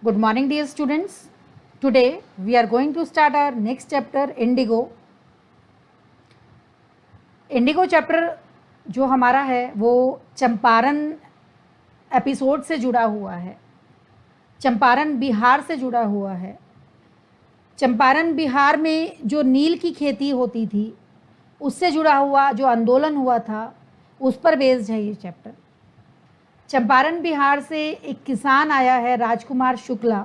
Good morning, dear students. Today we are going to start our next chapter, Indigo. Indigo chapter जो हमारा है वो Champaran episode से जुड़ा हुआ है, चंपारण बिहार से जुड़ा हुआ है। चंपारण बिहार में जो नील की खेती होती थी उससे जुड़ा हुआ जो आंदोलन हुआ था उस पर बेस्ड है ये चैप्टर। चंपारण बिहार से एक किसान आया है राजकुमार शुक्ला,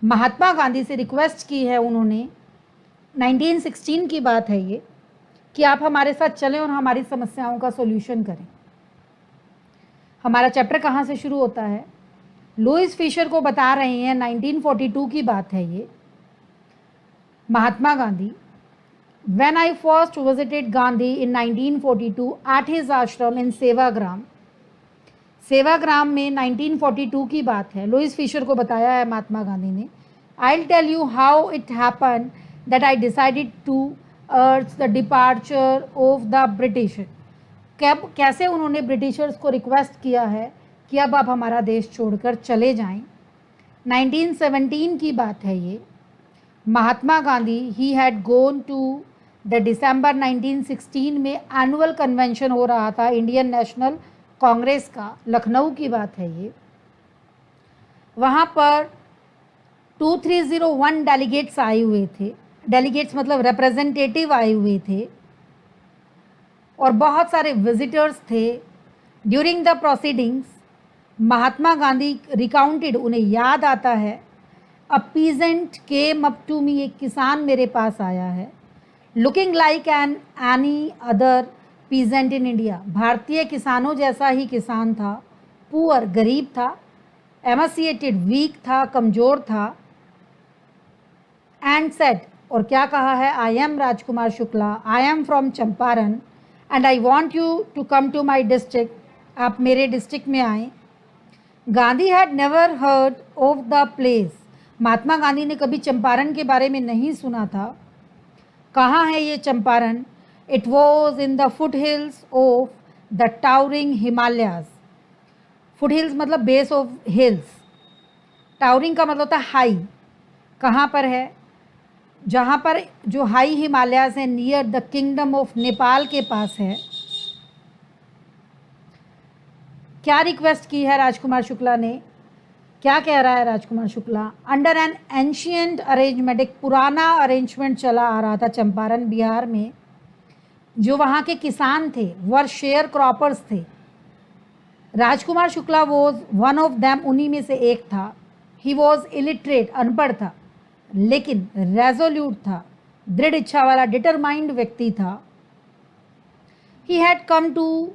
महात्मा गांधी से रिक्वेस्ट की है उन्होंने, 1916 की बात है ये, कि आप हमारे साथ चलें और हमारी समस्याओं का सॉल्यूशन करें। हमारा चैप्टर कहाँ से शुरू होता है? लुईस फिशर को बता रहे हैं, 1942 की बात है ये। Mahatma Gandhi, When I first visited Gandhi in 1942 at his ashram in Sevagram, Sevagram में 1942 की बात है, लुईस फिशर को बताया है महात्मा गांधी ने। I'll tell you how it happened that I decided to urge the departure of the British. कैसे उन्होंने ब्रिटिशर्स को रिक्वेस्ट किया है कि अब आप हमारा देश छोड़कर चले जाएं। 1917 की बात है ये। Mahatma Gandhi he had gone to the December 1916 में एनुअल कन्वेंशन हो रहा था इंडियन नेशनल कांग्रेस का, लखनऊ की बात है ये। वहाँ पर 2301 डेलीगेट्स आए हुए थे, डेलीगेट्स मतलब रिप्रेजेंटेटिव आए हुए थे, और बहुत सारे विजिटर्स थे। During the proceedings Mahatma Gandhi recounted, उन्हें याद आता है, a peasant came up to me, एक किसान मेरे पास आया है, looking like any other peasant in India, भारतीय किसानों जैसा ही किसान था, पुअर गरीब था, एमासिएटेड वीक था, कमज़ोर था, एंड सेड, और क्या कहा है, I am Rajkumar Shukla, I am from Champaran and I want you to come to my district, आप मेरे डिस्ट्रिक्ट में आएँ। Gandhi had never heard of the place, Mahatma Gandhi ने कभी चंपारण के बारे में नहीं सुना था। कहाँ है ये Champaran? It was in the foot hills of the towering Himalayas. Foot hills मतलब बेस ऑफ हिल्स, टावरिंग का मतलब होता है हाई। कहाँ पर है? जहाँ पर जो हाई हिमालयाज है, near the kingdom of Nepal के पास है। क्या रिक्वेस्ट की है राजकुमार शुक्ला ने? क्या कह रहा है Rajkumar Shukla? Under an ancient arrangement, एक पुराना अरेंजमेंट चला आ रहा था चंपारण बिहार में। जो वहाँ के किसान थे वह शेयर क्रॉपर्स थे। Rajkumar Shukla was one of them, उन्हीं में से एक था। ही वॉज इलिटरेट, अनपढ़ था, लेकिन रेजोल्यूट था, दृढ़ इच्छा वाला, डिटरमाइंड व्यक्ति था। He had come to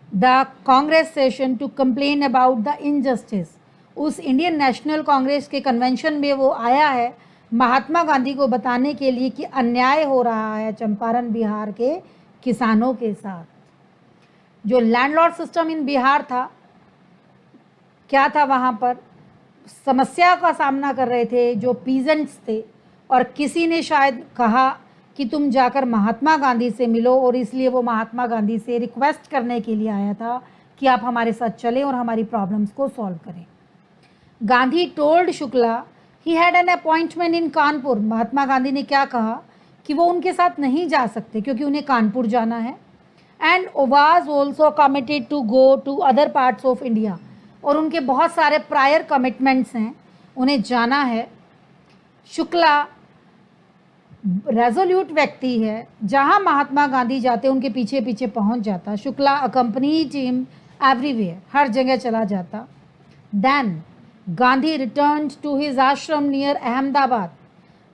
the Congress session to complain about the injustice, उस इंडियन नेशनल कांग्रेस के कन्वेंशन में वो आया है महात्मा गांधी को बताने के लिए कि अन्याय हो रहा है चंपारण बिहार के किसानों के साथ। जो लैंडलॉर्ड सिस्टम इन बिहार था, क्या था वहाँ पर, समस्या का सामना कर रहे थे जो पीजेंट्स थे, और किसी ने शायद कहा कि तुम जाकर महात्मा गांधी से मिलो, और इसलिए वो महात्मा गांधी से रिक्वेस्ट करने के लिए आया था कि आप हमारे साथ चलें और हमारी प्रॉब्लम्स को सॉल्व करें। Gandhi told Shukla he had an appointment in Kanpur, Mahatma Gandhi ने क्या कहा कि वो उनके साथ नहीं जा सकते क्योंकि उन्हें कानपुर जाना है। And was also committed to go to other parts of India, और उनके बहुत सारे प्रायर कमिटमेंट्स हैं, उन्हें जाना है। शुक्ला रेजोल्यूट व्यक्ति है, जहाँ महात्मा गांधी जाते उनके पीछे पीछे पहुँच जाता। शुक्ला अकम्पनीड हिम एवरीवेयर, हर जगह चला जाता। Then Gandhi return to his ashram near Ahmedabad,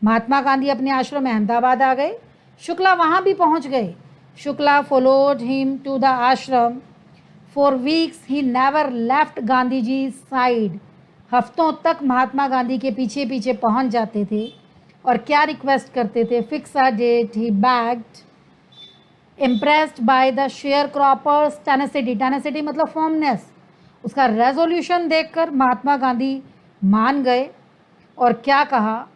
Mahatma Gandhi अपने आश्रम अहमदाबाद आ गए, शुक्ला वहाँ भी पहुँच गए। Shukla followed him to the ashram, for weeks he never left Gandhi ji side, हफ्तों तक महात्मा गांधी के पीछे पीछे पहुँच जाते थे और क्या रिक्वेस्ट करते थे, fix a date, he begged, impressed by the sharecroppers tenacity, tenacity मतलब फॉर्मनेस, उसका रेजोल्यूशन देखकर महात्मा गांधी मान गए। और क्या कहा,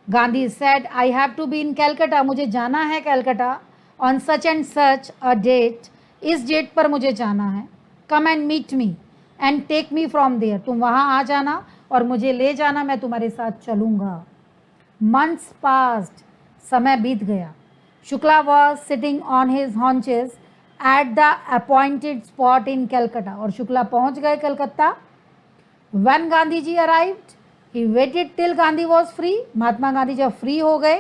Gandhi said I have to be in Calcutta, मुझे जाना है Calcutta, on such and such a date, इस डेट पर मुझे जाना है, come and meet me and take me from there, तुम वहाँ आ जाना और मुझे ले जाना, मैं तुम्हारे साथ चलूँगा। मंथ्स पास्ड, समय बीत गया। Shukla was sitting on his haunches at the appointed spot in Calcutta, और शुक्ला पहुंच गए Calcutta. When Gandhi ji arrived, he waited till Gandhi was free. Mahatma Gandhi जब फ्री हो गए,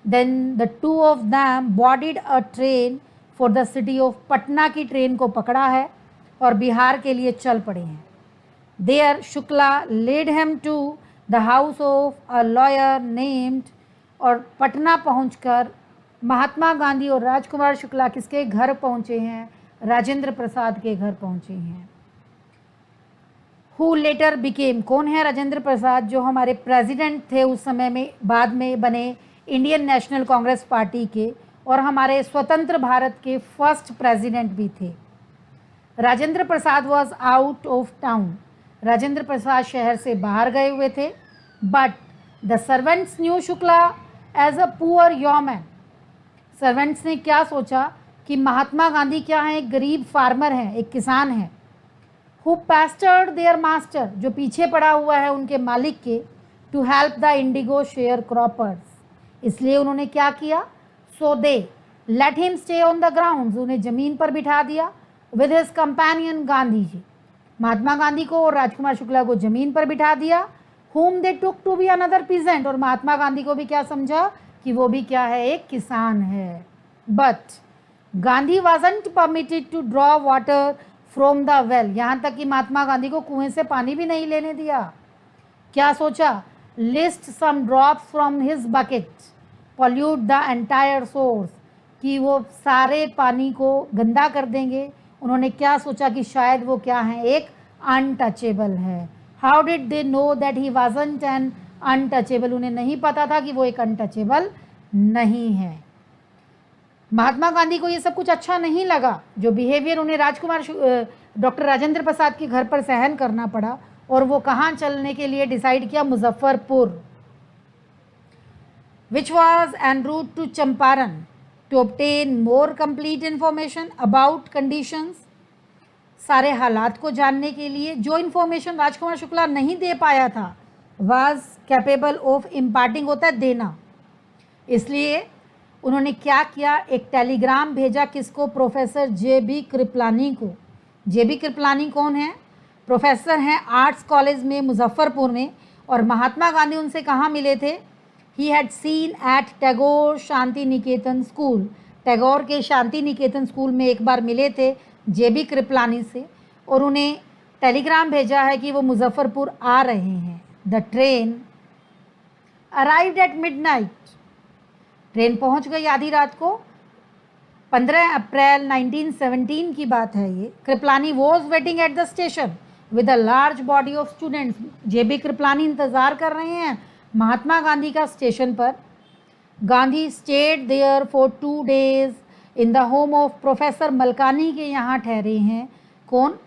then the two of them boarded a train for the city of Patna की ट्रेन को पकड़ा है और बिहार के लिए चल पड़े हैं। There Shukla led him to the house of a lawyer named, और पटना पहुंचकर महात्मा गांधी और राजकुमार शुक्ला किसके घर पहुंचे हैं? राजेंद्र प्रसाद के घर पहुंचे हैं। हु लेटर बिकेम, कौन है राजेंद्र प्रसाद? जो हमारे प्रेसिडेंट थे उस समय में, बाद में बने इंडियन नेशनल कांग्रेस पार्टी के, और हमारे स्वतंत्र भारत के फर्स्ट प्रेसिडेंट भी थे। Rajendra Prasad was out of town, Rajendra Prasad शहर से बाहर गए हुए थे। But the servants knew Shukla as a poor yeoman, servants ने क्या सोचा कि महात्मा गांधी क्या हैं? एक गरीब फार्मर हैं, एक किसान हैं। हु पेस्टर्ड देयर मास्टर, जो पीछे पड़ा हुआ है उनके मालिक के, to help the indigo sharecroppers, इसलिए उन्होंने क्या किया? So they let him stay on the ground, उन्हें ज़मीन पर बिठा दिया। With his companion Gandhi ji, Mahatma Gandhi को और राजकुमार शुक्ला को ज़मीन पर बिठा दिया। whom they took to be another peasant, और महात्मा गांधी को भी क्या समझा कि वो भी क्या है? एक किसान है। But Gandhi wasn't permitted to draw water from the well, यहाँ तक कि महात्मा गांधी को कुएं से पानी भी नहीं लेने दिया। क्या सोचा? Lest some drops from his bucket pollute the entire source, कि वो सारे पानी को गंदा कर देंगे। उन्होंने क्या सोचा कि शायद वो क्या है? एक अनटचेबल है। How did they know that he wasn't an untouchable? उन्हें नहीं पता था कि वो एक अनटचेबल नहीं है। महात्मा गांधी को ये सब कुछ अच्छा नहीं लगा, जो बिहेवियर उन्हें डॉक्टर राजेंद्र प्रसाद के घर पर सहन करना पड़ा, और वो कहाँ चलने के लिए डिसाइड किया? Muzaffarpur, which was en route to Champaran to obtain more complete information about conditions, सारे हालात को जानने के लिए। जो इन्फॉर्मेशन राजकुमार शुक्ला नहीं दे पाया था, वाज कैपेबल ऑफ इम्पार्टिंग, होता है देना। इसलिए उन्होंने क्या किया? एक टेलीग्राम भेजा, किसको? Professor JB. कृपलानी को। जे.बी. कृपलानी कौन है? प्रोफेसर हैं आर्ट्स कॉलेज में मुजफ्फरपुर में, और महात्मा गांधी उनसे कहाँ मिले थे? He had seen at Tagore Shantiniketan school, Tagore के शांति निकेतन स्कूल में एक बार मिले थे जे.बी. कृपलानी से, और उन्हें टेलीग्राम भेजा है कि वो मुजफ्फरपुर आ रहे हैं। The train arrived at midnight, train पहुंच गई आधी रात को। 15 अप्रैल 1917 की बात है ये। Kripalani was waiting at the station with a large body of students, J B. Kripalani इंतज़ार कर रहे हैं महात्मा गांधी का स्टेशन पर। Gandhi stayed there for 2 days in the home of professor Malkani के यहाँ ठहरे हैं। कौन?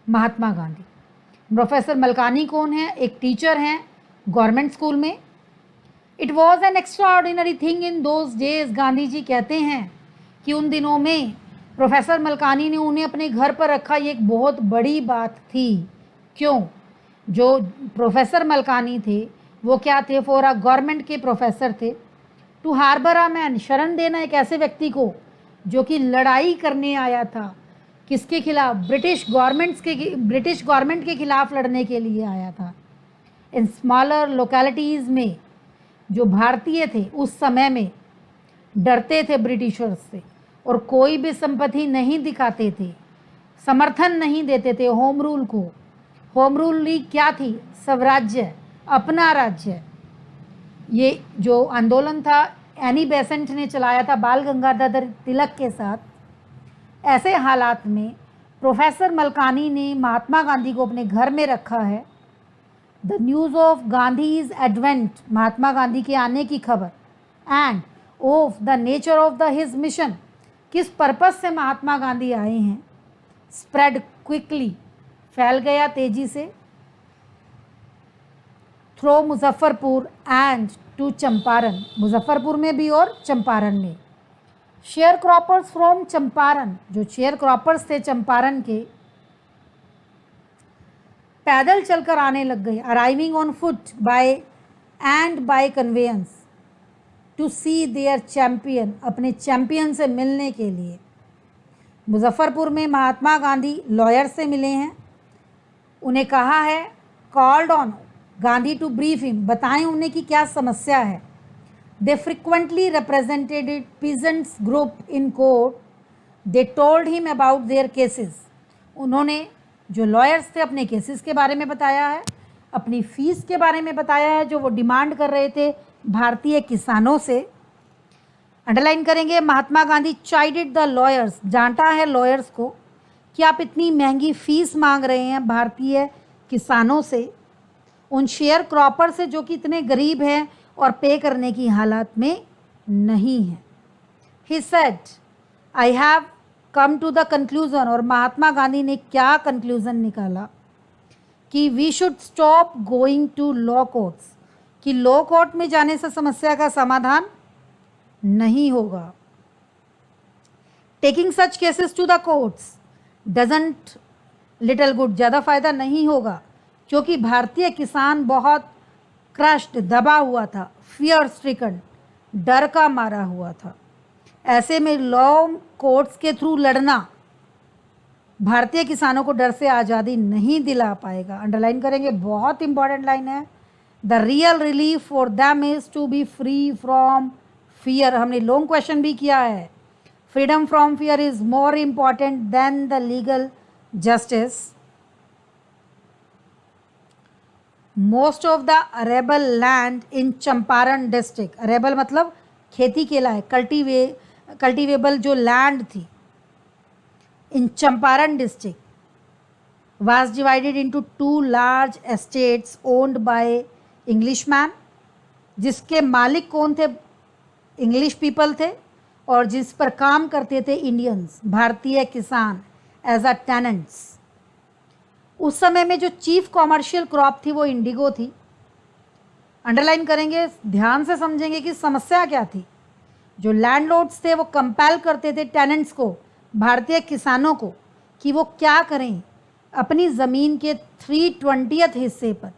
महात्मा गांधी। प्रोफेसर मलकानी कौन है? एक टीचर हैं गवर्नमेंट स्कूल में। It was an extraordinary thing in those days, Gandhi ji कहते हैं कि उन दिनों में प्रोफेसर मलकानी ने उन्हें अपने घर पर रखा, ये एक बहुत बड़ी बात थी। क्यों? जो प्रोफेसर मलकानी थे वो क्या थे? फॉर अ गवर्नमेंट के प्रोफेसर थे। टू हार्बर अ मैन, शरण देना एक ऐसे व्यक्ति को जो कि लड़ाई करने आया था। किसके खिलाफ? ब्रिटिश गवर्नमेंट के खिलाफ लड़ने के लिए आया था। इन स्मॉलर लोकेलिटीज़ में जो भारतीय थे उस समय में डरते थे ब्रिटिशर्स से, और कोई भी संपत्ति नहीं दिखाते थे, समर्थन नहीं देते थे होम रूल को। होम रूल लीग क्या थी? स्वराज्य, अपना राज्य। ये जो आंदोलन था एनी बेसेंट ने चलाया था बाल गंगाधर तिलक के साथ। ऐसे हालात में प्रोफेसर मलकानी ने महात्मा गांधी को अपने घर में रखा है। The news of Gandhi's advent, Mahatma Gandhi के आने की खबर, and of the nature of the his mission, किस पर्पस से महात्मा गांधी आए हैं, स्प्रेड क्विकली, फैल गया तेजी से, through Muzaffarpur and to Champaran, Muzaffarpur में भी और चंपारण में। शेयर क्रॉपर्स फ्रॉम चंपारण, जो शेयर क्रॉपर्स थे चंपारण के, पैदल चलकर आने लग गए, arriving on foot by conveyance to see their champion, अपने चैंपियन से मिलने के लिए। मुजफ्फरपुर में महात्मा गांधी लॉयर से मिले हैं, उन्हें कहा है called on Gandhi to brief him, बताएं उन्हें कि क्या समस्या है। They frequently represented peasants group in court, they told him about their cases, उन्होंने जो लॉयर्स थे अपने केसेस के बारे में बताया है, अपनी फीस के बारे में बताया है जो वो डिमांड कर रहे थे भारतीय किसानों से। अंडरलाइन करेंगे, महात्मा गांधी चाइडेड द लॉयर्स, डांटा है लॉयर्स को कि आप इतनी महंगी फीस मांग रहे हैं भारतीय किसानों से, उन शेयर क्रॉपर से जो कि इतने गरीब हैं और पे करने की हालत में नहीं है। He said I have come to the conclusion, और महात्मा गांधी ने क्या कंक्लूजन निकाला कि we should stop going to law courts, कि लॉ कोर्ट में जाने से समस्या का समाधान नहीं होगा। Taking such cases to the courts doesn't little good, ज़्यादा फायदा नहीं होगा क्योंकि भारतीय किसान बहुत क्रश्ड, दबा हुआ था, फियर स्ट्रिकन, डर का मारा हुआ था। ऐसे में लॉ कोर्ट्स के थ्रू लड़ना भारतीय किसानों को डर से आज़ादी नहीं दिला पाएगा। अंडरलाइन करेंगे, बहुत इंपॉर्टेंट लाइन है। The real relief for them is to be free from fear. हमने लॉन्ग क्वेश्चन भी किया है, freedom from fear is more important than the legal justice. Most of the arable land in Champaran district, arable मतलब खेती के लायक, cultivable जो land थी, in Champaran district was divided into two large estates owned by Englishman, जिसके मालिक कौन थे? इंग्लिश पीपल थे, और जिस पर काम करते थे इंडियंस, भारतीय किसान एज अ टेनेंट्स। उस समय में जो चीफ कॉमर्शियल क्रॉप थी वो इंडिगो थी। अंडरलाइन करेंगे, ध्यान से समझेंगे कि समस्या क्या थी। जो लैंडलॉर्ड्स थे वो कंपेल करते थे टेनेंट्स को, भारतीय किसानों को, कि वो क्या करें, अपनी ज़मीन के 3/20 हिस्से पर,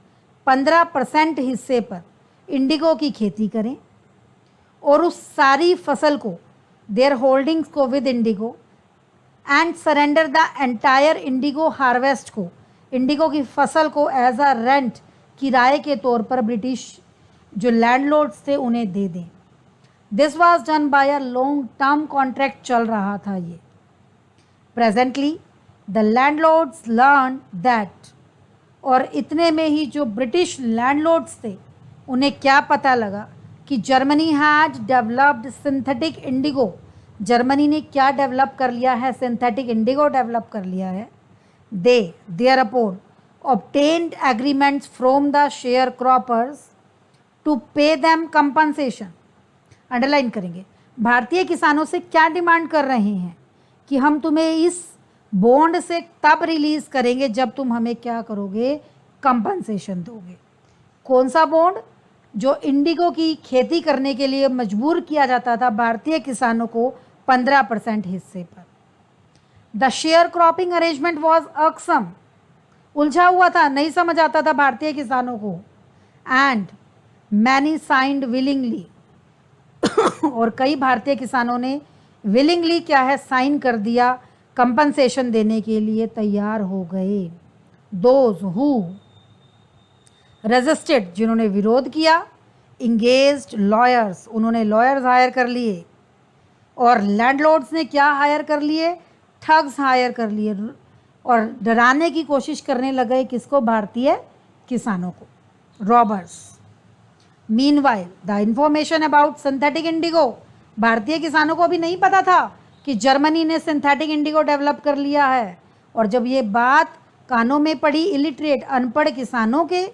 15% हिस्से पर इंडिगो की खेती करें और उस सारी फसल को, देयर होल्डिंग्स को with Indigo, and surrender the entire Indigo harvest को, इंडिगो की फसल को एज अ रेंट, किराए के तौर पर ब्रिटिश जो लैंडलॉर्ड्स थे उन्हें दे दें। This was done by a long term contract चल रहा था ये। Presently the landlords learn that, और इतने में ही जो ब्रिटिश लैंडलॉर्ड्स थे उन्हें क्या पता लगा कि Germany had developed synthetic Indigo, Germany ने क्या डेवलप कर लिया है? सिंथेटिक इंडिगो डेवलप कर लिया है। They thereupon obtained agreements from the sharecroppers to pay them compensation. Underline करेंगे, भारतीय किसानों से क्या डिमांड कर रहे हैं कि हम तुम्हें इस बॉन्ड से तब रिलीज करेंगे जब तुम हमें क्या करोगे? कंपनसेशन दोगे। कौन सा बॉन्ड? जो इंडिगो की खेती करने के लिए मजबूर किया जाता था भारतीय किसानों को 15% हिस्से पर। The sharecropping arrangement was irksome, उलझा हुआ था, नहीं समझ आता था भारतीय किसानों को। एंड मैनी साइंड विलिंगली, और कई भारतीय किसानों ने विलिंगली क्या है? साइन कर दिया, कंपनसेशन देने के लिए तैयार हो गए। दोज हु रेजिस्टेड, जिन्होंने विरोध किया। इंगेज्ड लॉयर्स, उन्होंने लॉयर्स हायर कर लिए। और लैंडलॉर्ड्स ने क्या हायर कर लिए? ठग्स हायर कर लिए, और डराने की कोशिश करने लगे किसको? भारतीय किसानों को, robbers. Meanwhile the information about synthetic Indigo, भारतीय किसानों को भी नहीं पता था कि जर्मनी ने सिंथेटिक इंडिगो डेवलप कर लिया है। और जब ये बात कानों में पड़ी इलिटरेट, अनपढ़ किसानों के,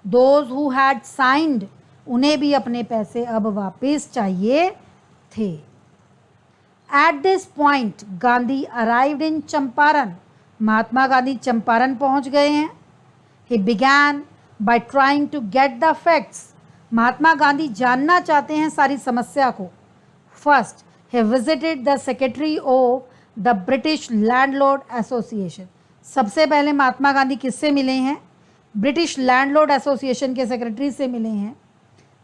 दोज हु हैड साइंड, उन्हें भी अपने पैसे अब वापस चाहिए थे। At this point Gandhi arrived in Champaran, Mahatma Gandhi Champaran पहुंच गए हैं। He began by trying to get the facts, Mahatma Gandhi जानना चाहते हैं सारी समस्या को। First he visited the secretary of the British Landlord Association, सबसे पहले महात्मा गांधी किससे मिले हैं? ब्रिटिश लैंडलॉर्ड एसोसिएशन के सेक्रेटरी से मिले हैं।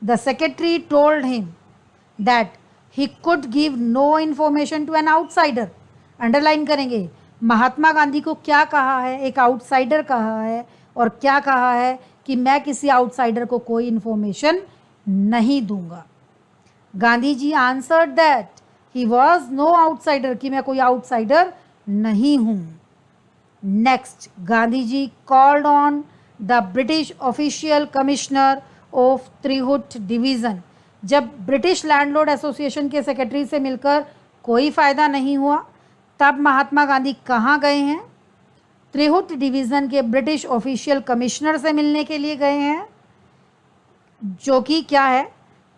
The secretary told him that he could give no information to an outsider. Underline करेंगे, महात्मा गांधी को क्या कहा है, एक आउटसाइडर कहा है, और क्या कहा है कि मैं किसी आउटसाइडर को कोई इन्फॉर्मेशन नहीं दूंगा। Gandhi ji answered that he was no outsider, कि मैं कोई आउटसाइडर नहीं हूं। Next, Gandhi ji called on the British official commissioner of Tirhut division. जब ब्रिटिश लैंडलॉर्ड एसोसिएशन के सेक्रेटरी से मिलकर कोई फ़ायदा नहीं हुआ, तब महात्मा गांधी कहाँ गए हैं? त्रिहुट डिवीज़न के ब्रिटिश ऑफिशियल कमिश्नर से मिलने के लिए गए हैं, जो कि क्या है?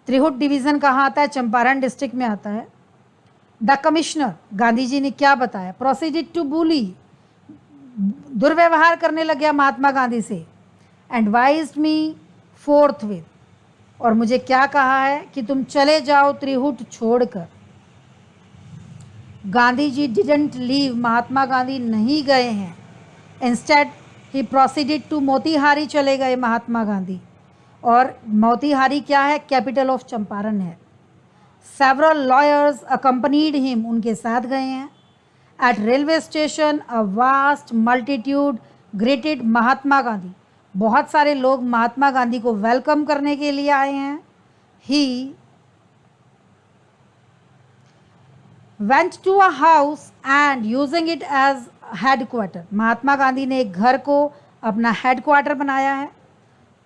त्रिहुट डिवीज़न कहाँ आता है? चंपारण डिस्ट्रिक्ट में आता है। द कमिश्नर, गांधी जी ने क्या बताया? प्रोसीडेड टू बुली, दुर्व्यवहार करने लग गया महात्मा गांधी से। एडवाइज्ड मी फोर्थविथ, और मुझे क्या कहा है कि तुम चले जाओ त्रिहुट छोड़कर। गांधी जी डिडंट लीव, महात्मा गांधी नहीं गए हैं। Instead he proceeded to Motihari चले गए महात्मा गांधी, और मोतीहारी क्या है? कैपिटल ऑफ चंपारण है। सेवरल लॉयर्स अकम्पनीड हिम, उनके साथ गए हैं। At railway station a vast multitude greeted Mahatma Gandhi, बहुत सारे लोग महात्मा गांधी को वेलकम करने के लिए आए हैं। He went to a house and using it as headquarter, Mahatma Gandhi ने एक घर को अपना हेडक्वार्टर बनाया है।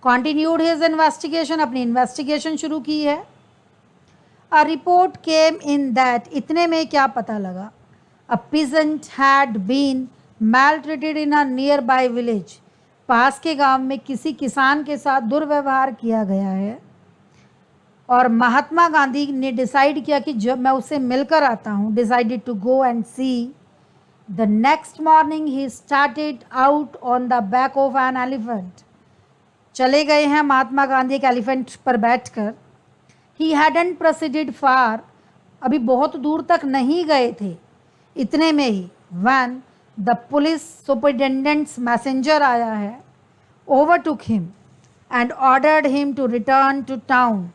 कॉन्टिन्यूड हिज इन्वेस्टिगेशन, अपनी इन्वेस्टिगेशन शुरू की है। A report came in that, इतने में क्या पता लगा? A peasant had been maltreated in a nearby village, पास के गांव में किसी किसान के साथ दुर्व्यवहार किया गया है, और महात्मा गांधी ने डिसाइड किया कि जब मैं उससे मिलकर आता हूँ, decided to go and see. The next morning he started out on the back of an elephant, चले गए हैं महात्मा गांधी एक एलिफेंट पर बैठकर। ही हैडंट प्रोसीडेड फार, अभी बहुत दूर तक नहीं गए थे, इतने में ही when the police superintendent's messenger आया है, overtook him and ordered him to return to town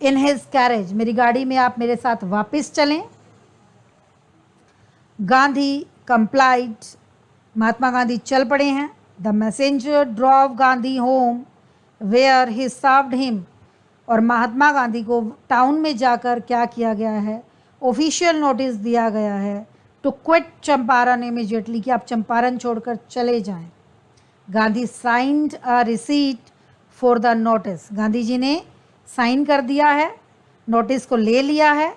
in his carriage, मेरी गाड़ी में आप मेरे साथ वापस चलें। गांधी कंप्लाइड, महात्मा गांधी चल पड़े हैं। The messenger drove Gandhi home where he served him, और महात्मा गांधी को टाउन में जाकर क्या किया गया है? ऑफिशियल नोटिस दिया गया है टू क्विट चंपारण इमीडिएटली, कि आप चंपारण छोड़कर चले जाएं। Gandhi signed a receipt for the notice, Gandhi ji ने साइन कर दिया है, नोटिस को ले लिया है।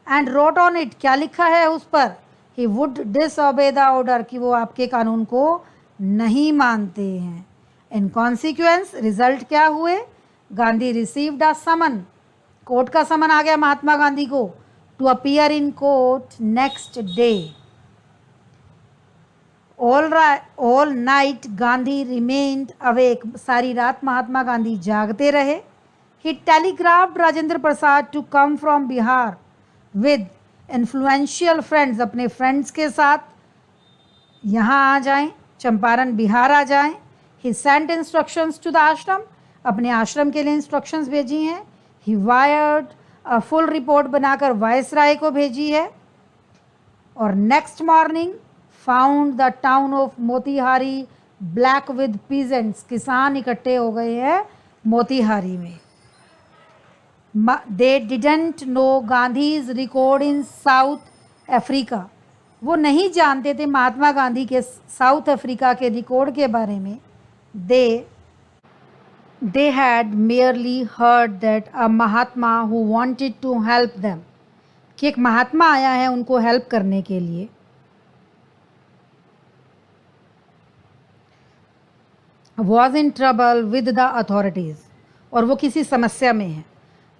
एंड रोट ऑन इट, क्या लिखा है उस पर? He would disobey the order, कि वो आपके कानून को नहीं मानते हैं। इन कॉन्सिक्वेंस, रिजल्ट क्या हुए? Gandhi received a summon, court का समन आ गया महात्मा गांधी को, to appear in court next day. All night Gandhi remained awake, सारी रात महात्मा गांधी जागते रहे। He telegraphed Rajendra Prasad to come from Bihar with influential friends, अपने फ्रेंड्स के साथ यहाँ आ जाएं, चंपारण बिहार आ जाएं। He sent instructions to the ashram, अपने आश्रम के लिए इंस्ट्रक्शंस भेजी हैं। He wired a full report बनाकर वायसराय को भेजी है। और next morning found the town of Motihari black with peasants, किसान इकट्ठे हो गए हैं मोतीहारी में। They didn't know Gandhi's record in south Africa, वो नहीं जानते थे महात्मा गांधी के साउथ अफ्रीका के रिकॉर्ड के बारे में। They had merely heard that a Mahatma who wanted to help them, कि एक महात्मा आया है उनको हेल्प करने के लिए। was in trouble with the authorities, और वो किसी समस्या में है।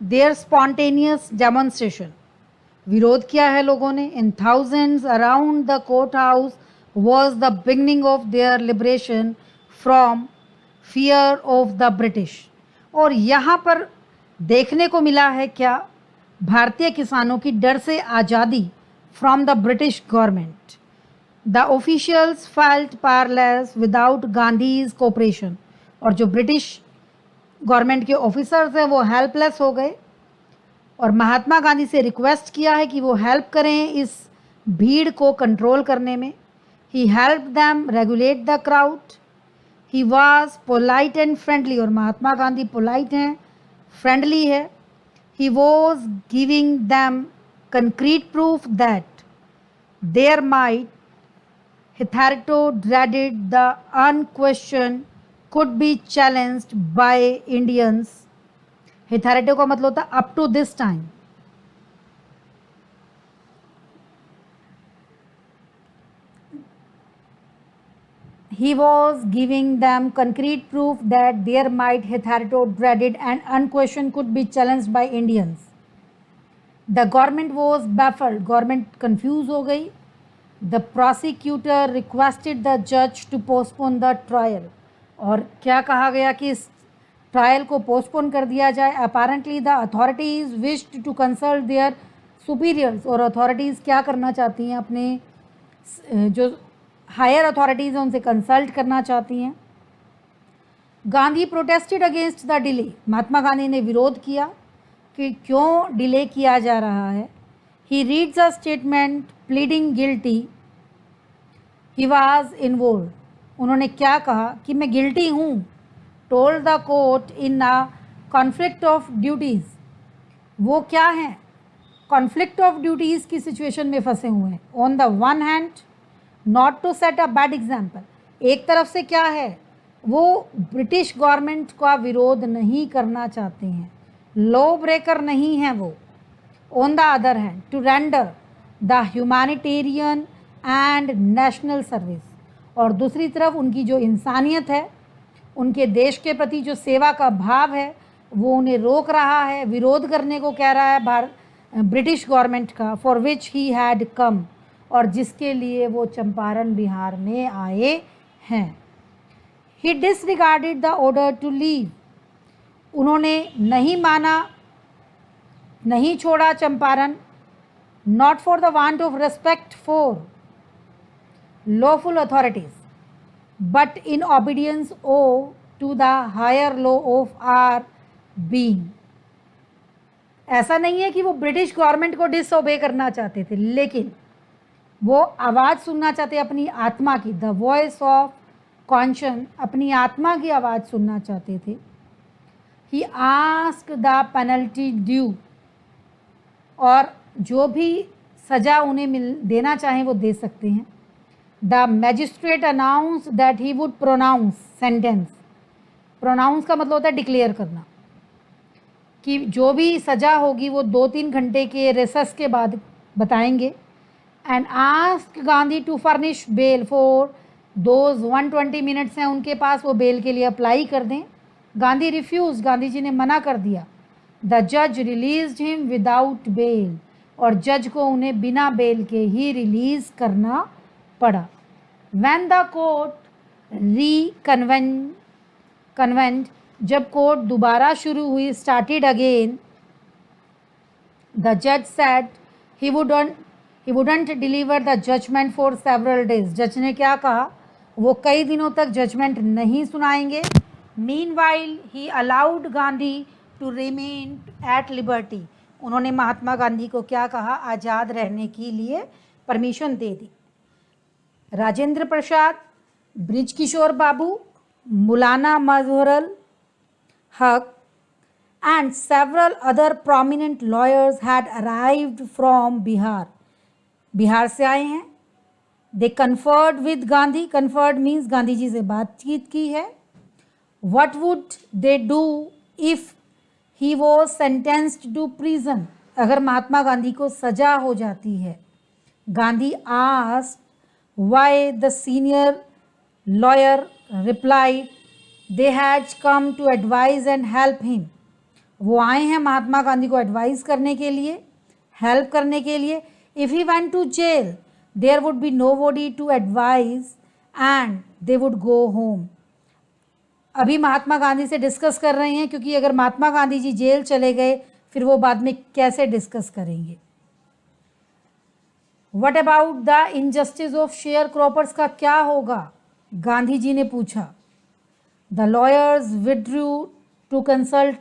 Their spontaneous demonstration, विरोध किया है लोगों ने, in thousands around the court house was the beginning of their liberation from fear of the British। और यहाँ पर देखने को मिला है क्या? भारतीय किसानों की डर से आज़ादी, from the British government। The officials felt powerless without Gandhi's cooperation, और जो ब्रिटिश गवर्नमेंट के ऑफिसर्स हैं वो हेल्पलेस हो गए और महात्मा गांधी से रिक्वेस्ट किया है कि वो हेल्प करें इस भीड़ को कंट्रोल करने में. He help them regulate the crowd. He was polite and friendly, और महात्मा गांधी पोलाइट हैं, फ्रेंडली है. He was giving them concrete proof that there might hitherto dreaded the unquestioned could be challenged by Indians. hitherto का मतलब होता है up to this time. He was giving them concrete proof that their might hitherto dreaded and unquestioned could be challenged by Indians. The government was baffled. Government confused हो गई. The prosecutor requested the judge to postpone the trial. और क्या कहा गया कि इस trial को postpone कर दिया जाए. Apparently the authorities wished to consult their superiors. और अथॉरिटीज़ क्या करना चाहती हैं, अपने जो हायर अथॉरिटीज़ हैं उनसे कंसल्ट करना चाहती हैं. Gandhi protested against the delay. Mahatma Gandhi ने विरोध किया कि क्यों डिले किया जा रहा है. He reads a statement pleading guilty. He was involved. उन्होंने क्या कहा कि मैं गिल्टी हूँ. Told the court in a conflict of duties. वो क्या हैं, conflict of duties की सिचुएशन में फंसे हुए हैं. On the one hand, not to set a bad example. एक तरफ से क्या है, वो ब्रिटिश गवर्नमेंट का विरोध नहीं करना चाहते हैं, लॉ ब्रेकर नहीं हैं वो. On the other hand, to render the humanitarian and national service. और दूसरी तरफ उनकी जो इंसानियत है, उनके देश के प्रति जो सेवा का भाव है, वो उन्हें रोक रहा है, विरोध करने को कह रहा है ब्रिटिश गवर्नमेंट का. For which he had come, और जिसके लिए वो चंपारण बिहार में आए हैं. He disregarded the order to leave. उन्होंने नहीं माना, नहीं छोड़ा Champaran. Not for the want of respect for lawful authorities but in obedience ओ to the higher law of our being. ऐसा नहीं है कि वो ब्रिटिश गवर्नमेंट को डिसओबे करना चाहते थे, लेकिन वो आवाज़ सुनना चाहते अपनी आत्मा की. द वॉइस ऑफ कॉन्शियस, अपनी आत्मा की आवाज़ सुनना चाहते थे. He asked the penalty due, और जो भी सज़ा उन्हें देना चाहें वो दे सकते हैं. The magistrate announce that he would pronounce sentence. Pronounce का मतलब होता है डिक्लेयर करना, कि जो भी सज़ा होगी वो 2-3 घंटे के रेसेस के बाद बताएंगे. And ask Gandhi to furnish bail for those 120 minutes हैं उनके पास, वो बेल के लिए अप्लाई कर दें. गांधी रिफ्यूज, गांधी जी ने मना कर दिया. द जज रिलीज्ड हिम विदाउट बेल, और जज को उन्हें बिना बेल के ही रिलीज करना पड़ा. व्हेन द कोर्ट कन्वेंट, जब कोर्ट दोबारा शुरू हुई, स्टार्टेड अगेन, द जज said he wouldn't deliver the judgement for several days. जज ने क्या कहा, वो कई दिनों तक जजमेंट नहीं सुनाएंगे. Meanwhile he allowed Gandhi to remain at liberty. उन्होंने महात्मा गांधी को क्या कहा, आज़ाद रहने के लिए परमिशन दे दी. राजेंद्र प्रसाद, ब्रिज किशोर बाबू, मौलाना मजहरुल हक and several other prominent lawyers had arrived from Bihar. Bihar से आए हैं. They conferred with Gandhi. Conferred means Gandhi ji से बातचीत की है. What would they do if he was sentenced to prison? अगर महात्मा गांधी को सजा हो जाती है. Gandhi asked why. The senior lawyer replied they had come to advise and help him. वो आए हैं महात्मा गांधी को एडवाइस करने के लिए, हेल्प करने के लिए. If he went to jail there would be nobody to advise and they would go home. अभी महात्मा गांधी से डिस्कस कर रहे हैं, क्योंकि अगर महात्मा गांधी जी जेल चले गए फिर वो बाद में कैसे डिस्कस करेंगे. What about the injustice of sharecroppers का क्या होगा, गांधी जी ने पूछा. The lawyers withdrew to consult,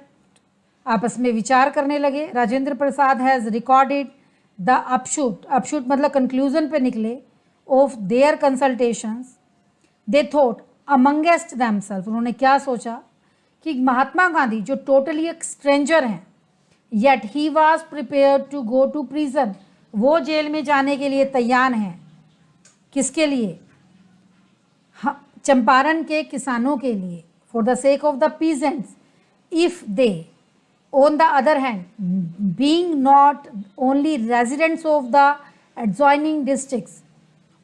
आपस में विचार करने लगे. Rajendra Prasad has recorded the upshot, upshot मतलब कंक्लूजन पे निकले, of their consultations. They thought amongst themself, उन्होंने क्या सोचा कि महात्मा गांधी जो टोटली एक स्ट्रेंजर हैं, yet he was prepare to go to prison, वो जेल में जाने के लिए तैयार हैं. किसके लिए? चंपारण के किसानों के लिए, for the sake of the peasants. If they on the other hand being not only residents of the adjoining districts,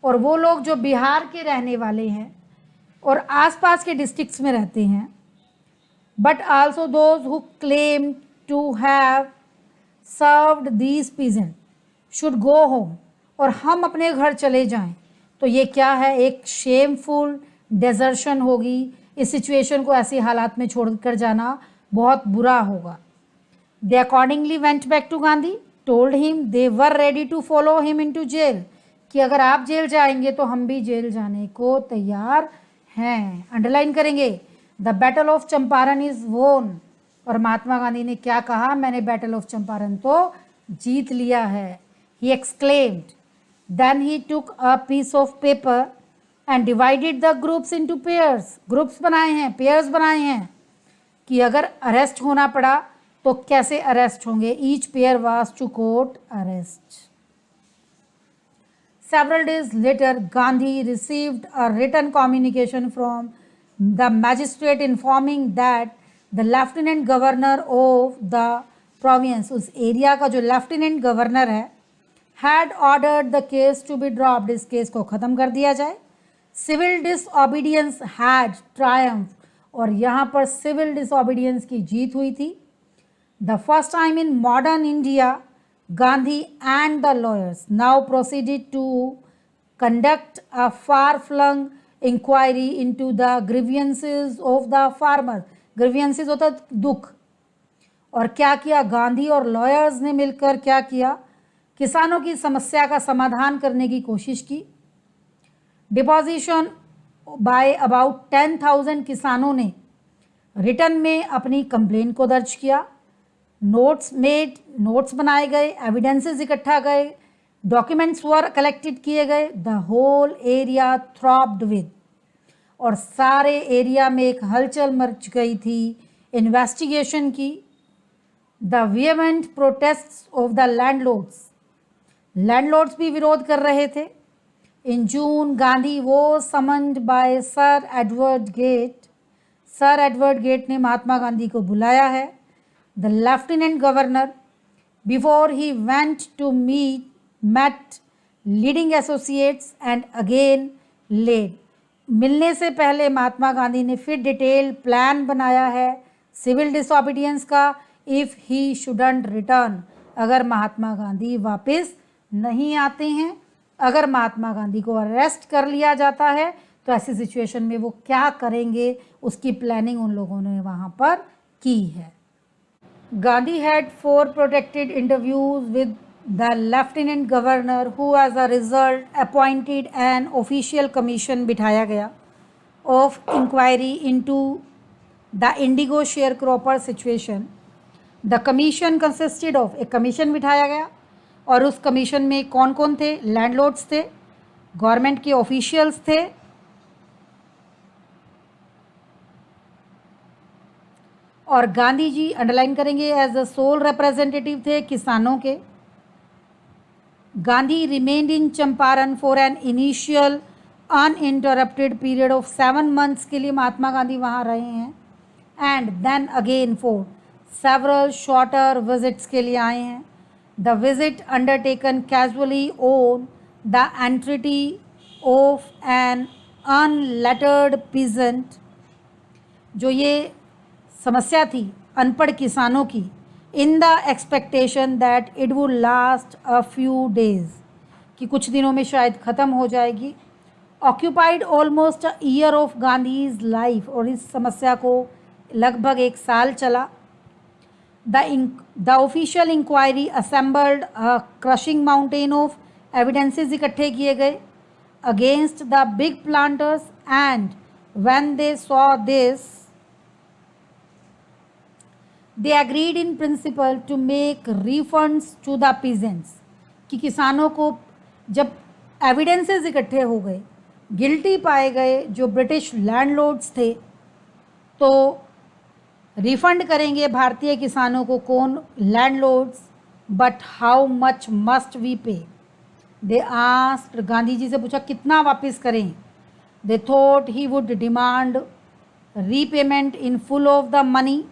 और वो लोग जो बिहार के रहने वाले हैं और आसपास के डिस्ट्रिक्ट्स में रहते हैं, but also those who claim to have served these peasant should go home, और हम अपने घर चले जाएं. तो ये क्या है? एक शेमफुल डेजर्शन होगी. इस सिचुएशन को ऐसे हालात में छोड़कर जाना बहुत बुरा होगा. They accordingly went back to Gandhi, told him they were ready to follow him into jail, कि अगर आप जेल जाएंगे तो हम भी जेल जाने को तैयार हैं. अंडरलाइन करेंगे, the battle of Champaran is वोन. और महात्मा गांधी ने क्या कहा? मैंने बैटल ऑफ चंपारण तो जीत लिया है. He exclaimed. Then he took a piece of paper and divided the groups into pairs. Groups बनाए हैं, पेयर्स बनाए हैं कि अगर अरेस्ट होना पड़ा तो कैसे अरेस्ट होंगे. Each pair was to court arrest. Several days later, Gandhi received a written communication from the magistrate informing that the lieutenant governor of the province, उस एरिया का जो लेफ्टिनेंट गवर्नर है, had ordered the case to be dropped, इस case को ख़त्म कर दिया जाए. Civil disobedience had triumphed, और यहाँ पर सिविल डिसओबीडियंस की जीत हुई थी. The first time in modern India, Gandhi and the lawyers now proceeded to conduct a far-flung inquiry into the grievances of the farmers. grievances होता है दुख. और क्या किया? गांधी और लॉयर्स ने मिलकर क्या किया? किसानों की समस्या का समाधान करने की कोशिश की. डिपोजिशन बाय अबाउट 10,000 किसानों ने रिटर्न में अपनी कंप्लेंट को दर्ज किया. नोट्स बनाए गए, एविडेंसेस इकट्ठा गए, डॉक्यूमेंट्स वर कलेक्टेड किए गए. The whole area throbbed with, और सारे एरिया में एक हलचल मच गई थी इन्वेस्टिगेशन की. The vehement protests of the landlords भी विरोध कर रहे थे. In June Gandhi was summoned by Sir Edward Gait. Sir Edward Gait ने महात्मा गांधी को बुलाया है. The lieutenant governor, before he went to met leading associates and again laid. मिलने से पहले महात्मा गांधी ने फिर डिटेल प्लान बनाया है सिविल डिसओबीडियंस का. इफ़ ही शुडंट रिटर्न, अगर महात्मा गांधी वापस नहीं आते हैं, अगर महात्मा गांधी को अरेस्ट कर लिया जाता है तो ऐसी सिचुएशन में वो क्या करेंगे, उसकी प्लानिंग उन लोगों ने वहाँ पर की है. Gandhi had 4 protected interviews with the lieutenant governor, who as a result appointed an official commission बिठाया गया of inquiry into the indigo sharecropper situation. The commission consisted of, एक कमीशन बिठाया गया और उस कमीशन में कौन कौन थे? लैंडलॉर्ड्स थे, गवर्नमेंट के ऑफिशियल्स थे, और गांधी जी अंडरलाइन करेंगे एज द सोल रिप्रेजेंटेटिव थे किसानों के. Gandhi remained in Champaran for an initial uninterrupted period of 7 months के लिए महात्मा गांधी वहाँ रहे हैं. And then again for several shorter visits के लिए आए हैं. The visit undertaken casually on the entreaty of an unlettered peasant, जो ये समस्या थी अनपढ़ किसानों की, in the expectation that it would last a few days, कि कुछ दिनों में शायद ख़त्म हो जाएगी. Occupied almost a year of Gandhi's life, और इस समस्या को लगभग 1 साल चला. The official inquiry assembled a crushing mountain of evidences इकट्ठे किए गए against the big planters and When they saw this, they agreed in principle to make refunds to the peasants. कि किसानों को जब एविडेंसेस इकट्ठे हो गए, गिल्टी पाए गए जो ब्रिटिश लैंडलॉर्ड्स थे, तो रिफंड करेंगे भारतीय किसानों को कौन? Landlords. But how much must we pay? They asked. Gandhi ji से पूछा कितना वापस करें? They thought he would demand repayment in full of the money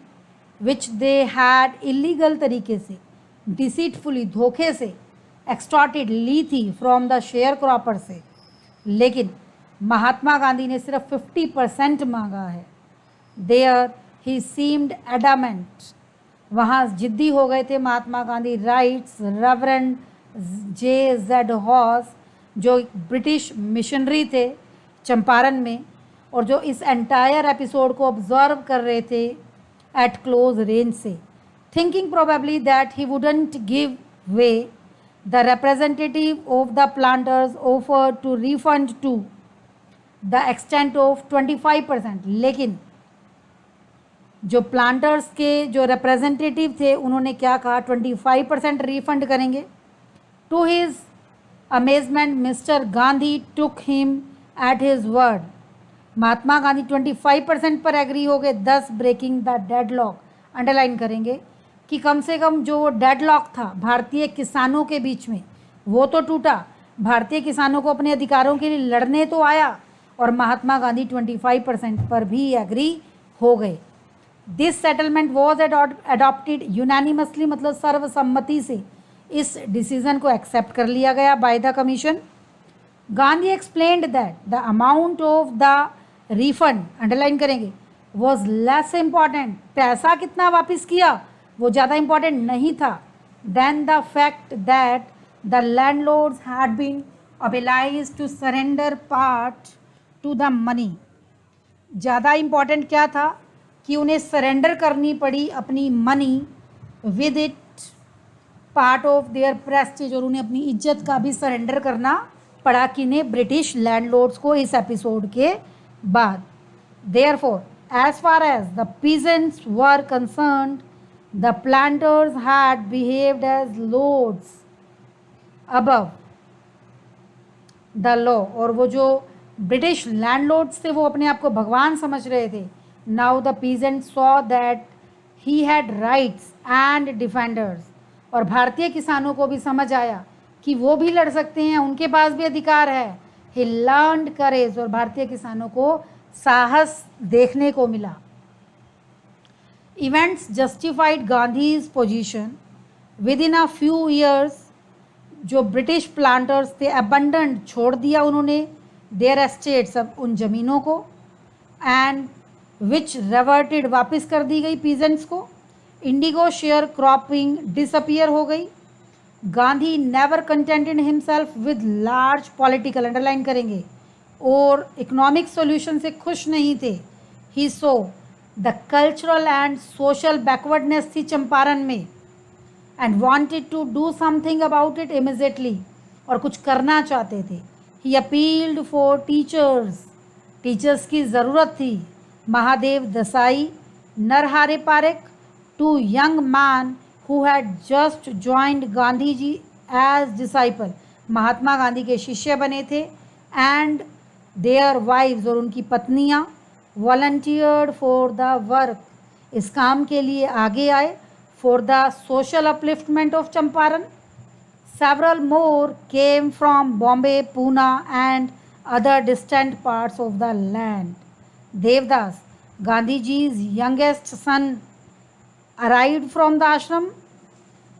which they had illegal तरीके से, डिसीटफुली, धोखे से एक्सटॉर्टेड ली थी फ्रॉम द शेयर क्रॉपर से. लेकिन महात्मा गांधी ने सिर्फ 50% मांगा है. There he seemed adamant. वहाँ जिद्दी हो गए थे Mahatma Gandhi. Writes reverend J.Z. Hodge, जो ब्रिटिश मिशनरी थे चंपारण में और जो इस एंटायर एपिसोड को ऑब्जर्व कर रहे थे एट क्लोज रेंज से, thinking probably that he wouldn't give way, the representative of the planters offer to refund to the extent of 25%. लेकिन जो प्लांटर्स के जो रिप्रेजेंटेटिव थे उन्होंने क्या कहा? 25% रिफंड करेंगे. To his amazement Mr Gandhi took him at his word. Mahatma Gandhi 25% पर एग्री हो गए, दस ब्रेकिंग द डेडलॉक. अंडरलाइन करेंगे कि कम से कम जो डेडलॉक था भारतीय किसानों के बीच में वो तो टूटा. भारतीय किसानों को अपने अधिकारों के लिए लड़ने तो आया और महात्मा गांधी 25% पर भी एग्री हो गए. This settlement was adopted unanimously, मतलब सर्वसम्मति से इस डिसीजन को एक्सेप्ट कर लिया गया by the commission. Gandhi explained that the amount of the refund, underline करेंगे, वॉज लेस इम्पॉर्टेंट. पैसा कितना वापस किया वो ज़्यादा इम्पॉर्टेंट नहीं था. Then the fact that the landlords had been obliged to surrender part to the money. ज़्यादा इम्पॉर्टेंट क्या था? कि उन्हें सरेंडर करनी पड़ी अपनी money with it part of their prestige, और उन्हें अपनी इज्जत का भी सरेंडर करना पड़ा किन्हें? ब्रिटिश लैंडलॉर्ड्स को इस एपिसोड के बाद. Therefore as far as the peasants were concerned the planters had behaved as lords above the law. और वो जो ब्रिटिश लैंडलॉर्ड्स थे वो अपने आप को भगवान समझ रहे थे. Now the peasant saw that he had rights and defenders. और भारतीय किसानों को भी समझ आया कि वो भी लड़ सकते हैं, उनके पास भी अधिकार है. ही लर्नड करेज. और भारतीय किसानों को साहस देखने को मिला. Events justified Gandhi's position. With in a few years जो ब्रिटिश प्लांटर्स थे अबंडेंट, छोड़ दिया उन्होंने देयर एस्टेट्स, अब उन ज़मीनों को, एंड विच रेवर्टेड, वापस कर दी गई पीजेंट्स को. इंडिगो शेयर क्रॉपिंग डिसअपियर हो गई. Gandhi never contented himself with large political, underline करेंगे, और इकोनॉमिक सॉल्यूशन से खुश नहीं थे. He saw the cultural and social backwardness थी चंपारण में and wanted to do something about it immediately, और कुछ करना चाहते थे. He appealed for teachers. Teachers की ज़रूरत थी. Mahadev Desai, Narhari Parekh, two young men who had just joined Gandhi ji as disciple, Mahatma Gandhi के शिष्य बने थे, and their wives, और उनकी पत्नियां, volunteered for the work, इस काम के लिए आगे आए, for the social upliftment of Champaran. Several more came from Bombay, Pune and other distant parts of the land. Devdas, Gandhi ji's youngest son, arrived from the ashram,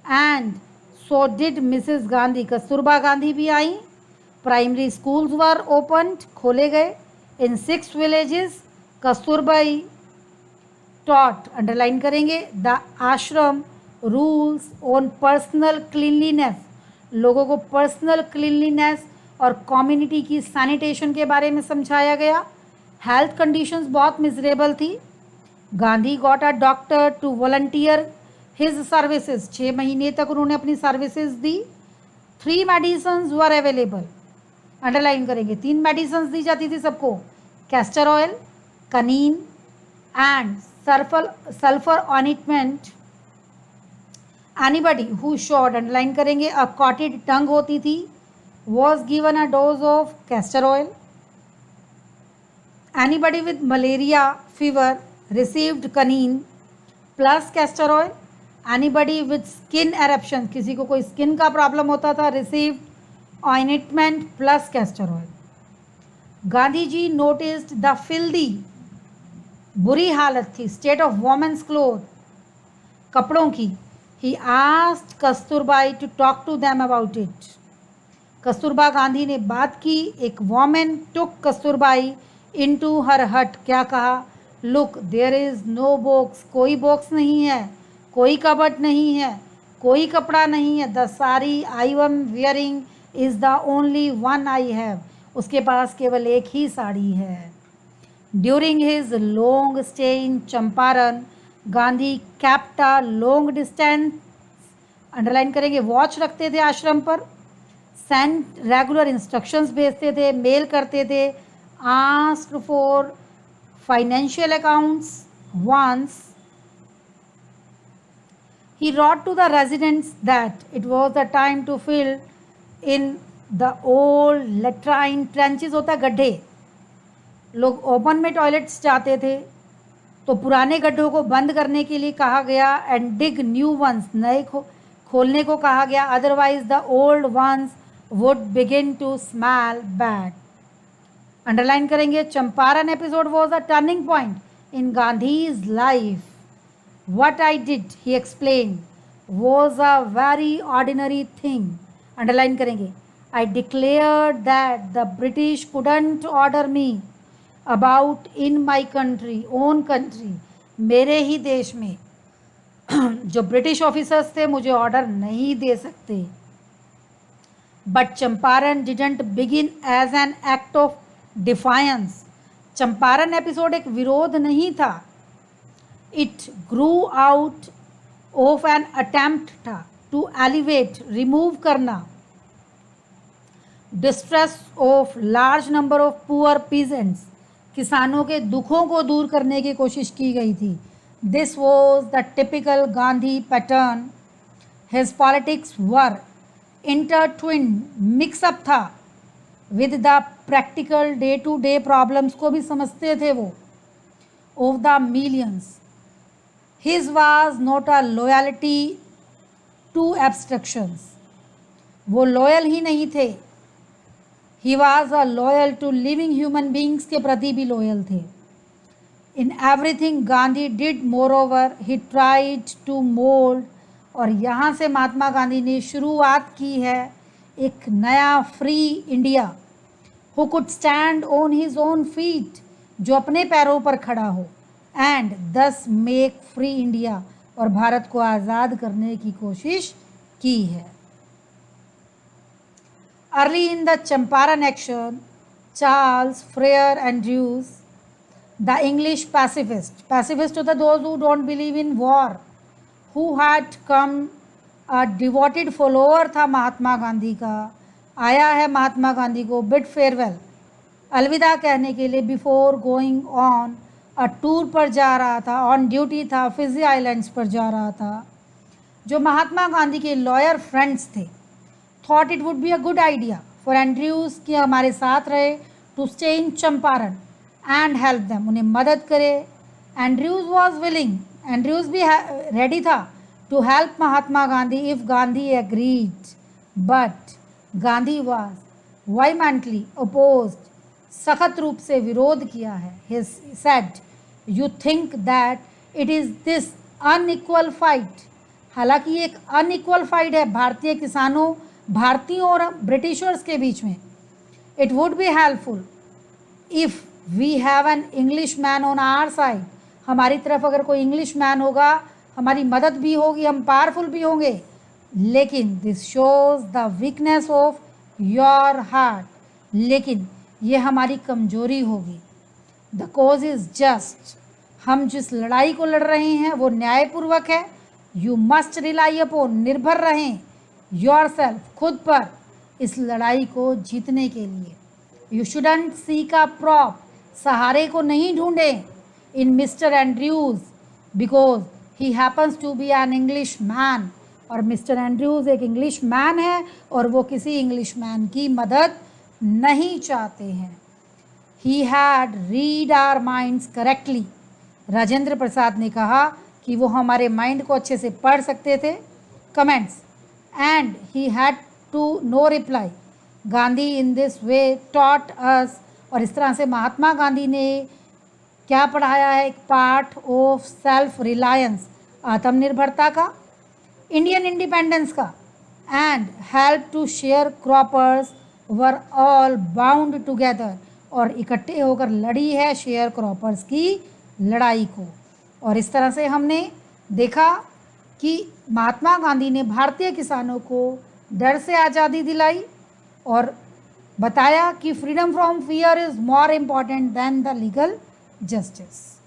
and so did Mrs. Gandhi. Kasturba Gandhi भी आई. Primary schools वर opened, खोले गए. इन 6 villages Kasturbai taught, underline करेंगे, the आश्रम rules on personal cleanliness. लोगों को personal cleanliness और community की sanitation के बारे में समझाया गया. हेल्थ कंडीशंस बहुत मिजरेबल थी. Gandhi got a doctor to volunteer his services. 6 महीने तक उन्होंने अपनी सर्विसेज दी. 3 मेडिसिन्स वर अवेलेबल, अंडरलाइन करेंगे, 3 मेडिसिन्स दी जाती थी सबको. Castor oil, quinine and sulphur ointment. Anybody who showed, underline करेंगे, अ कॉटेड टंग होती थी, was given a dose of castor oil. Anybody with malaria fever received quinine plus castor oil. Anybody with skin eruption, किसी को कोई skin का problem होता था, received ointment plus castor oil. Gandhi ji noticed the filthy, बुरी हालत थी, state of women's clothes, कपड़ों की. He asked Kasturbai to talk to them about it. Kasturba Gandhi ने बात की. एक women took Kasturbai into her hut. क्या कहा? Look there is no box, कोई बॉक्स नहीं है, कोई कबट नहीं है, कोई कपड़ा नहीं है. The sari I am wearing is the only one I have, उसके पास केवल एक ही साड़ी है. During his long stay in Champaran, Gandhi kept a long distance, underline करेंगे, वॉच रखते थे आश्रम पर, सेंड रेगुलर इंस्ट्रक्शंस भेजते थे, मेल करते थे, asked for financial accounts once. He wrote to the residents that it was the time to fill in the old latrine trenches, होता है गड्ढे, लोग ओपन में टॉयलेट्स जाते थे तो पुराने गड्ढों को बंद करने के लिए कहा गया. एंड डिग न्यू वंस, नए खोलने को कहा गया. Otherwise the old ones would begin to smell bad. Underline करेंगे, Champaran episode was a turning point in Gandhi's life. What I did, he explained, was a very ordinary thing. Underline करेंगे, I declared that the British couldn't order me about in my country, own country, मेरे ही देश में जो British officers थे मुझे order नहीं दे सकते. But Champaran didn't begin as an act of defiance. Champaran episode एक विरोध नहीं था, it grew out of an attempt था टू एलिवेट, रिमूव करना, distress of large number of poor peasants, किसानों के दुखों को दूर करने की कोशिश की गई थी. This was the typical Gandhi pattern. His politics were intertwined, mix up था with the practical day to day problems को भी समझते थे वो, of the millions. His was not a loyalty to abstractions, वो लॉयल ही नहीं थे, he was a loyal to living human beings के प्रति भी लॉयल थे. In everything Gandhi did moreover he tried to mould, और यहाँ से महात्मा गांधी ने शुरुआत की है एक नया free India, who could stand on his own feet, जो अपने पैरों पर खड़ा हो, एंड दस मेक फ्री इंडिया, और भारत को आज़ाद करने की कोशिश की है. Early in the Champaran action, Charles Frere Andrews, the English pacifist, pacifist होता है those who don't believe in war, who had come a devoted follower था महात्मा गांधी का, आया है महात्मा गांधी को बिड फेयरवेल, अलविदा कहने के लिए, before going on a tour पर जा रहा था, ऑन ड्यूटी था, फिजी आइलैंड्स पर जा रहा था. जो महात्मा गांधी के लॉयर फ्रेंड्स थे, thought it would be a good idea for Andrews कि हमारे साथ रहे, to stay in Champaran and help them, उन्हें मदद करे. एंड्रयूज वॉज विलिंग, एंड्रयूज भी रेडी था to help Mahatma Gandhi if Gandhi agreed, but Gandhi was वाइमेंटली opposed, सख्त रूप से विरोध किया है. He said, you think that it is this unequal fight, हालांकि ये एक अनइक्वल फाइट है भारतीय किसानों, भारतीयों और ब्रिटिशर्स के बीच में. It would be helpful if we have an English man on our side, हमारी तरफ अगर कोई इंग्लिश मैन होगा हमारी मदद भी होगी, हम पावरफुल भी होंगे. लेकिन this shows the weakness of your heart, लेकिन ये हमारी कमजोरी होगी. द कॉज इज़ जस्ट, हम जिस लड़ाई को लड़ रहे हैं वो न्यायपूर्वक है. यू मस्ट रिलाई अपॉन, निर्भर रहें योर सेल्फ, खुद पर, इस लड़ाई को जीतने के लिए. You shouldn't seek a prop, सहारे को नहीं ढूंढें in Mr Andrews, because he happens to be an English man. और मिस्टर एंड्रयूज़ एक इंग्लिश मैन है और वो किसी इंग्लिश मैन की मदद नहीं चाहते हैं। He had read our minds correctly. Rajendra Prasad ने कहा कि वो हमारे माइंड को अच्छे से पढ़ सकते थे। Comments, and he had to no reply. Gandhi in this way taught us. और इस तरह से महात्मा गांधी ने क्या पढ़ाया है? एक पार्ट ऑफ सेल्फ रिलायंस, आत्मनिर्भरता का, इंडियन इंडिपेंडेंस का, and help to sharecroppers were all bound together. और इकट्ठे होकर लड़ी है शेयर क्रॉपर्स की लड़ाई को। और इस तरह से हमने देखा कि महात्मा गांधी ने भारतीय किसानों को डर से आज़ादी दिलाई और बताया कि freedom from fear is more important than the legal justice.